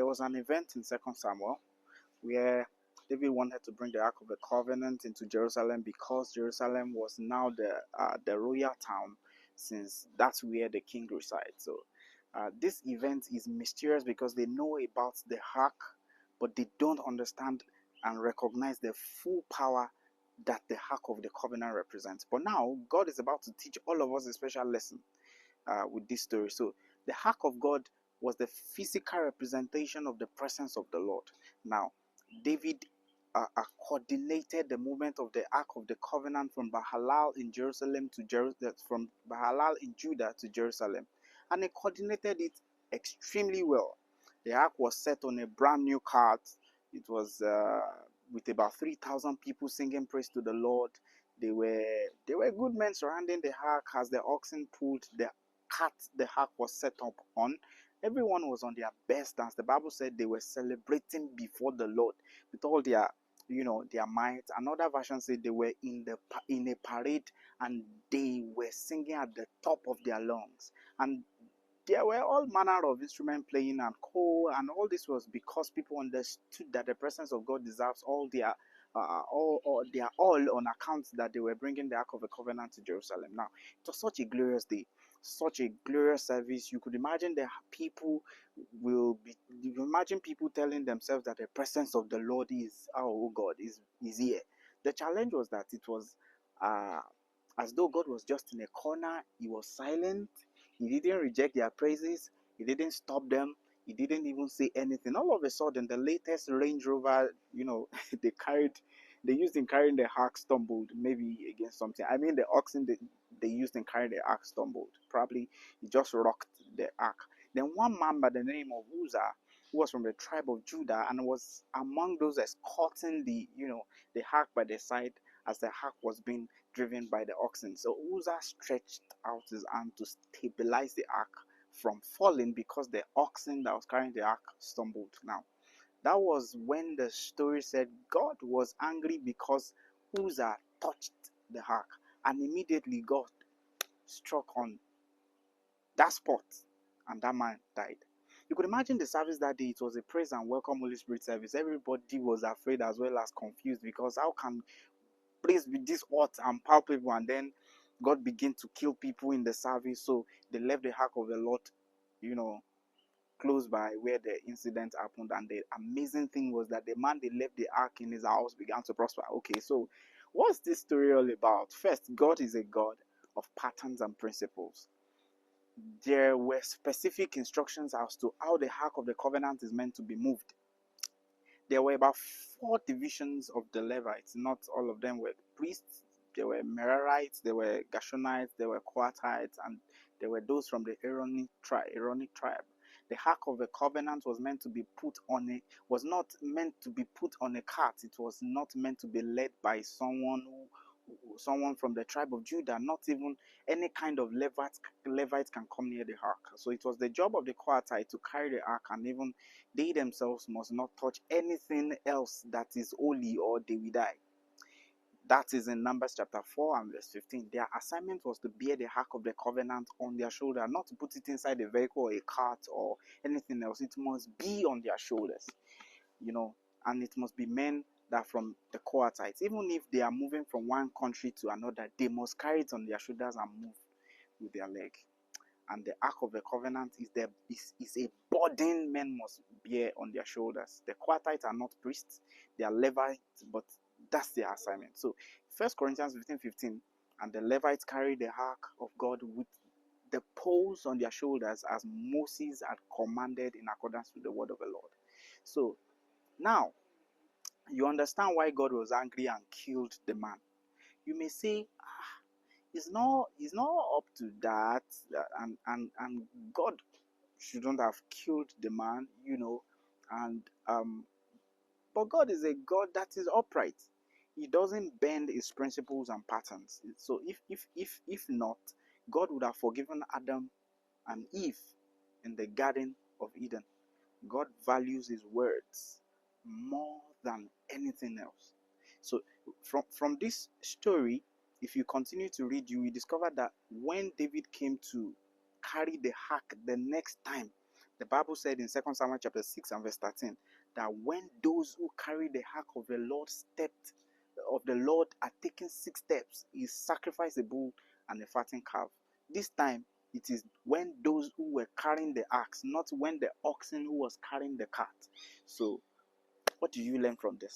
there was an event in Second Samuel where David wanted to bring the Ark of the Covenant into Jerusalem because Jerusalem was now the royal town, since that's where the king resides. So this event is mysterious because they know about the Ark, but they don't understand and recognize the full power that the Ark of the Covenant represents. But now God is about to teach all of us a special lesson with this story. So the Ark of God was the physical representation of the presence of the Lord. Now, David coordinated the movement of the Ark of the Covenant from Bahalal in Jerusalem to from Bahalal in Judah to Jerusalem, and he coordinated it extremely well. The Ark was set on a brand new cart. It was with about 3,000 people singing praise to the Lord. They were good men surrounding the Ark as the oxen pulled the cart the Ark was set up on. Everyone was on their best dance. The Bible said they were celebrating before the Lord with all their their might. Another version said they were in a parade and they were singing at the top of their lungs. And there were all manner of instrument playing and and all this was because people understood that the presence of God deserves all their all on account that they were bringing the Ark of the Covenant to Jerusalem. Now, it was such a glorious day, such a glorious service. You could imagine you can imagine people telling themselves that the presence of the Lord is, oh God, is here. The challenge was that it was as though God was just in a corner. He was silent. He didn't reject their praises. He didn't stop them. He didn't even say anything. All of a sudden, the latest Range Rover, they used in carrying the ark stumbled, maybe against something. I mean, the oxen they used in carrying the ark stumbled. Probably he just rocked the ark. Then one man by the name of Uzzah, who was from the tribe of Judah and was among those escorting the ark by the side as the ark was being driven by the oxen. So Uzzah stretched out his hand to stabilize the ark from falling because the oxen that was carrying the ark stumbled. Now, that was when the story said God was angry because Uzzah touched the ark, and immediately God struck on that spot and that man died. You could imagine the service that day. It was a praise and welcome Holy Spirit service. Everybody was afraid as well as confused, because how can praise be this hot and palpable and then God began to kill people in the service? So they left the ark of the Lord, close by where the incident happened. And the amazing thing was that the man they left the ark in his house began to prosper. Okay, so what's this story all about? First, God is a God of patterns and principles. There were specific instructions as to how the ark of the covenant is meant to be moved. There were about 4 divisions of the Levites. Not all of them were priests. There were Merarites, there were Gershonites, there were Kohathites, and there were those from the Aaronic tribe. The Ark of the Covenant was not meant to be put on a cart. It was not meant to be led by someone from the tribe of Judah. Not even any kind of Levite can come near the ark. So it was the job of the Kohathites to carry the ark, and even they themselves must not touch anything else that is holy, or they will die. That is in Numbers chapter 4 and verse 15. Their assignment was to bear the ark of the covenant on their shoulder, not to put it inside a vehicle or a cart or anything else. It must be on their shoulders, and it must be men that from the Kohathites. Even if they are moving from one country to another, they must carry it on their shoulders and move with their leg. And the Ark of the Covenant is a burden men must bear on their shoulders. The Kohathites are not priests, they are Levites, but that's their assignment. So 1 Corinthians 15:15, and the Levites carry the Ark of God with the poles on their shoulders, as Moses had commanded in accordance with the word of the Lord. So now you understand why God was angry and killed the man. You may say, it's not up to that, and God shouldn't have killed the man, and but God is a God that is upright. He doesn't bend his principles and patterns. So if not, God would have forgiven Adam and Eve in the Garden of Eden. God values his words more than anything else. So from this story, if you continue to read, you will discover that when David came to carry the ark the next time, The Bible said in 2 Samuel chapter 6 and verse 13 that when those who carry the ark of the Lord are taking 6 steps, he sacrificed a bull and a fattened calf. This time it is when those who were carrying the ark, not when the oxen who was carrying the cart. So what do you learn from this?